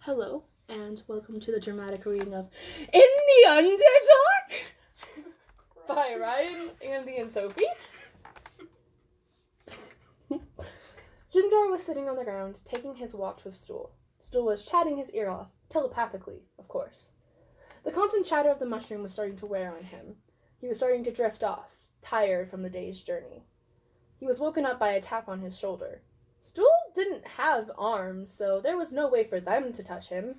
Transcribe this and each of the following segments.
Hello, and welcome to the dramatic reading of In the Underdark by Ryan, Andy, and Sophie. Jimjar was sitting on the ground, taking his watch with Stool. Stool was chatting his ear off, telepathically, of course. The constant chatter of the mushroom was starting to wear on him. He was starting to drift off, tired from the day's journey. He was woken up by a tap on his shoulder. Stool didn't have arms, so there was no way for them to touch him.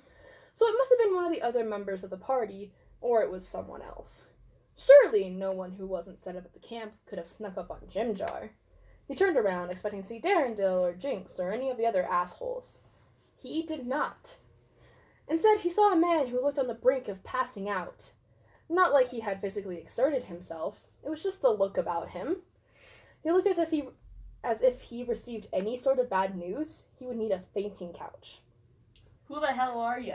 So it must have been one of the other members of the party, or it was someone else. Surely no one who wasn't set up at the camp could have snuck up on Jimjar. He turned around, expecting to see Darendil or Jinx or any of the other assholes. He did not. Instead, he saw a man who looked on the brink of passing out. Not like he had physically exerted himself. It was just the look about him. He looked as if he received any sort of bad news, he would need a fainting couch. Who the hell are you?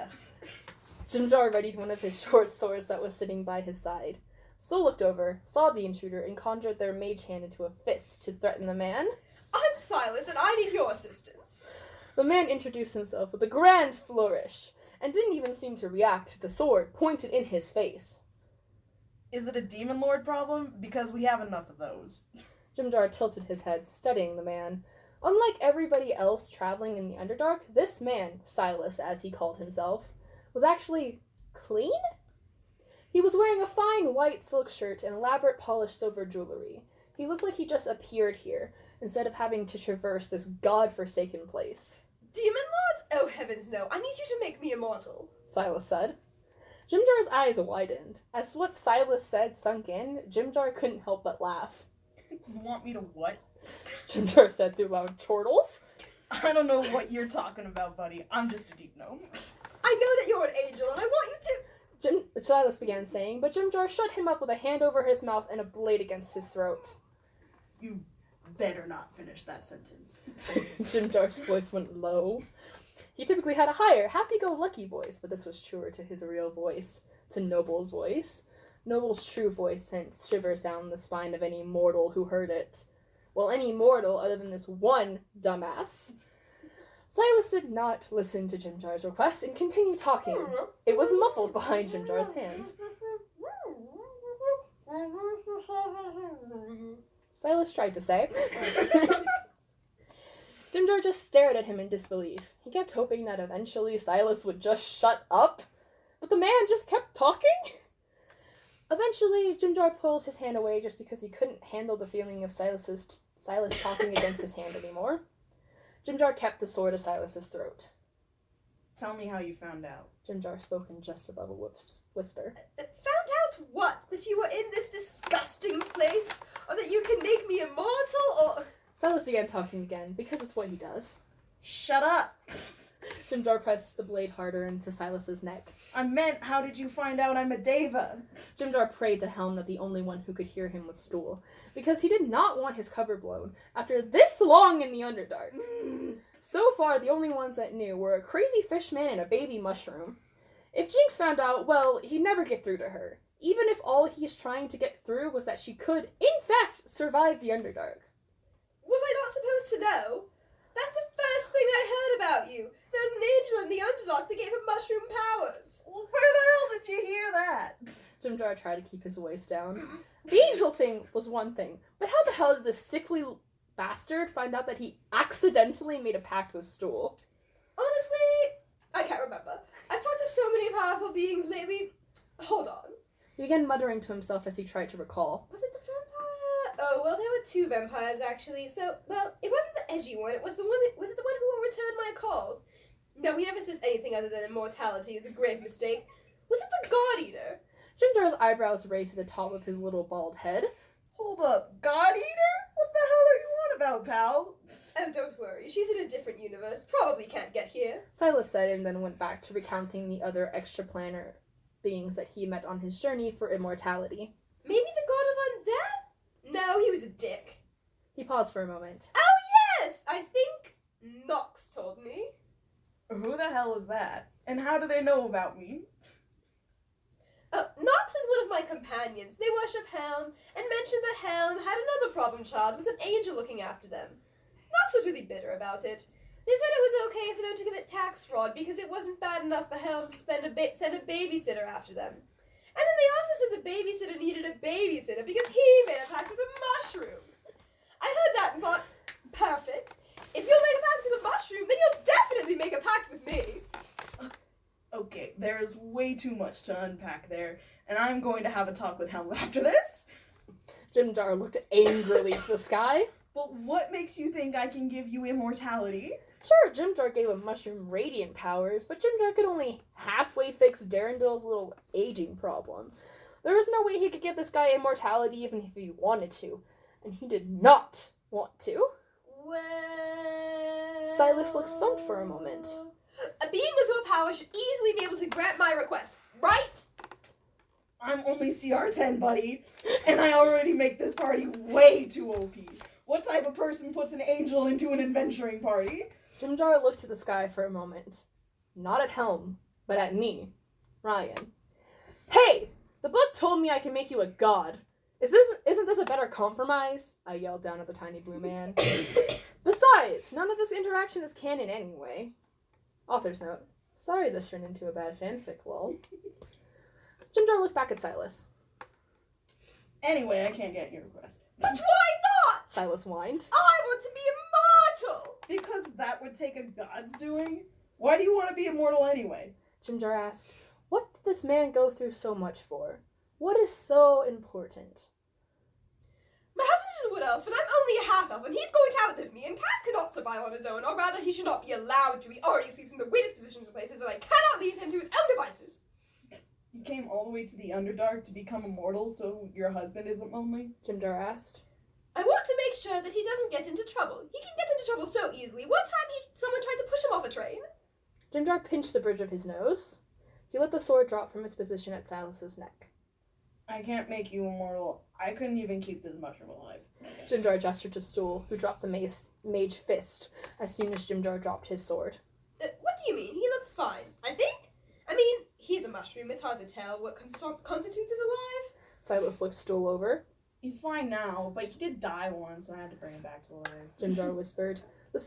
Jimjar readied one of his short swords that was sitting by his side. Stool looked over, saw the intruder, and conjured their mage hand into a fist to threaten the man. I'm Silas, and I need your assistance. The man introduced himself with a grand flourish, and didn't even seem to react to the sword pointed in his face. Is it a demon lord problem? Because we have enough of those. Jimjar tilted his head, studying the man. Unlike everybody else traveling in the Underdark, this man, Silas as he called himself, was actually clean? He was wearing a fine white silk shirt and elaborate polished silver jewelry. He looked like he just appeared here, instead of having to traverse this god-forsaken place. Demon lords? Oh, heavens no. I need you to make me immortal. Silas said. Jimjar's eyes widened. As what Silas said sunk in, Jimjar couldn't help but laugh. You want me to what? Jimjar said through loud chortles. I don't know what you're talking about, buddy. I'm just a deep gnome. I know that you're an angel, and I want you to... Silas began saying, but Jimjar shut him up with a hand over his mouth and a blade against his throat. You better not finish that sentence. Jimjar's voice went low. He typically had a higher, happy-go-lucky voice, but this was truer to his real voice, to Noble's voice. Noble's true voice sent shivers down the spine of any mortal who heard it. Well, any mortal other than this one dumbass. Silas did not listen to Jimjar's request and continued talking. It was muffled behind Jimjar's hand. Silas tried to say. Jimjar just stared at him in disbelief. He kept hoping that eventually Silas would just shut up, but the man just kept talking. Eventually, Jimjar pulled his hand away just because he couldn't handle the feeling of Silas talking against his hand anymore. Jimjar kept the sword at Silas's throat. Tell me how you found out. Jimjar spoke in just above a whisper. Found out what? That you were in this disgusting place? Or that you can make me immortal? Or... Silas began talking again, because it's what he does. Shut up! Jimjar pressed the blade harder into Silas's neck. I meant, how did you find out I'm a Deva? Jimjar prayed to Helm that the only one who could hear him was Stool, because he did not want his cover blown after this long in the Underdark. So far, the only ones that knew were a crazy fishman and a baby mushroom. If Jinx found out, well, he'd never get through to her, even if all he's trying to get through was that she could, in fact, survive the Underdark. Was I not supposed to know? That's the first thing I heard about you. There's an angel in the Underdark that gave him mushroom powers. Well, where the hell did you hear that? Jimjar tried to keep his voice down. The angel thing was one thing, but how the hell did this sickly bastard find out that he accidentally made a pact with Stool? Honestly, I can't remember. I've talked to so many powerful beings lately. Hold on. He began muttering to himself as he tried to recall. Was it the vampire? Oh, well, there were two vampires, actually. So, well, it wasn't the edgy one. It was the one was it the one who returned my calls? No, he never says anything other than immortality is a grave mistake. Was it the God Eater? Jimjar's eyebrows raised to the top of his little bald head. Hold up, God Eater? What the hell are you on about, pal? Oh, don't worry. She's in a different universe. Probably can't get here. Silas said, and then went back to recounting the other extra-planar beings that he met on his journey for immortality. Maybe the God of Undeath? No, he was a dick. He paused for a moment. Oh, yes! I think Nox told me. Who the hell is that? And how do they know about me? Nox is one of my companions. They worship Helm, and mentioned that Helm had another problem child with an angel looking after them. Nox was really bitter about it. They said it was okay for them to commit tax fraud because it wasn't bad enough for Helm to send a babysitter after them. And then they also said the babysitter needed a babysitter because he made a pact with a mushroom. I heard that and thought, perfect. If you'll make a pact with a mushroom, then you'll definitely make a pact with me. Okay, there is way too much to unpack there, and I'm going to have a talk with Helm after this. Jimjar looked angrily to the sky. But what makes you think I can give you immortality? Sure, Jimjar gave a mushroom radiant powers, but Jimjar could only halfway fix Darrendel's little aging problem. There was no way he could give this guy immortality even if he wanted to, and he did not want to. Well... Silas looked stumped for a moment. A being of your power should easily be able to grant my request, right? I'm only CR10, buddy, and I already make this party way too OP. What type of person puts an angel into an adventuring party? Jimjar looked to the sky for a moment. Not at Helm, but at me, Ryan. Hey! The book told me I can make you a god. Isn't this a better compromise? I yelled down at the tiny blue man. Besides, none of this interaction is canon anyway. Author's note. Sorry this turned into a bad fanfic, lol. Jimjar looked back at Silas. Anyway, I can't get your request. But why not? Silas whined. I want to be immortal! Because that would take a god's doing? Why do you want to be immortal anyway? Jimjar asked, what did this man go through so much for? What is so important? My husband is a wood elf, and I'm only a half-elf, and he's going to outlive me, and Cass cannot survive on his own, or rather, he should not be allowed to. He already sleeps in the weirdest positions and places, and I cannot leave him to his own devices. You came all the way to the Underdark to become immortal so your husband isn't lonely? Jimjar asked. I want to make sure that he doesn't get into trouble. He can get into trouble so easily. One time, someone tried to push him off a train. Jimjar pinched the bridge of his nose. He let the sword drop from its position at Silas's neck. I can't make you immortal. I couldn't even keep this mushroom alive. Jimjar gestured to Stool, who dropped the mage fist as soon as Jimjar dropped his sword. What do you mean? He looks fine, I think. I mean, he's a mushroom. It's hard to tell what constitutes as alive. Silas looked Stool over. He's fine now, but he did die once, and I had to bring him back to life. Jimjar whispered. The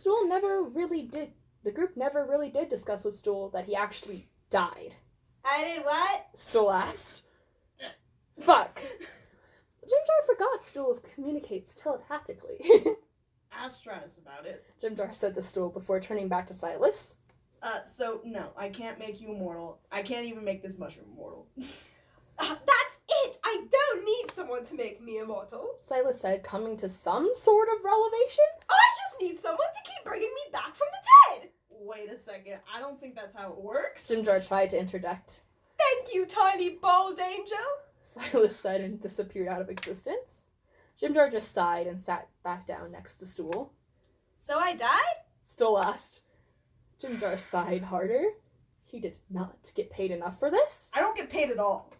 group never really did discuss with Stool that he actually died. I did what? Stool asked. Fuck! Jimjar forgot Stool communicates telepathically. Ask Stratus about it. Jimjar said to Stool before turning back to Silas. So, no, I can't make you immortal. I can't even make this mushroom immortal. That's it! I don't need someone to make me immortal. Silas said, coming to some sort of revelation. I just need someone to keep bringing me back from the dead! Wait a second, I don't think that's how it works. Jimjar tried to interject. Thank you, tiny bald angel! Silas said and disappeared out of existence. Jimjar just sighed and sat back down next to Stool. So I died? Stool asked. Jimjar sighed harder. He did not get paid enough for this. I don't get paid at all.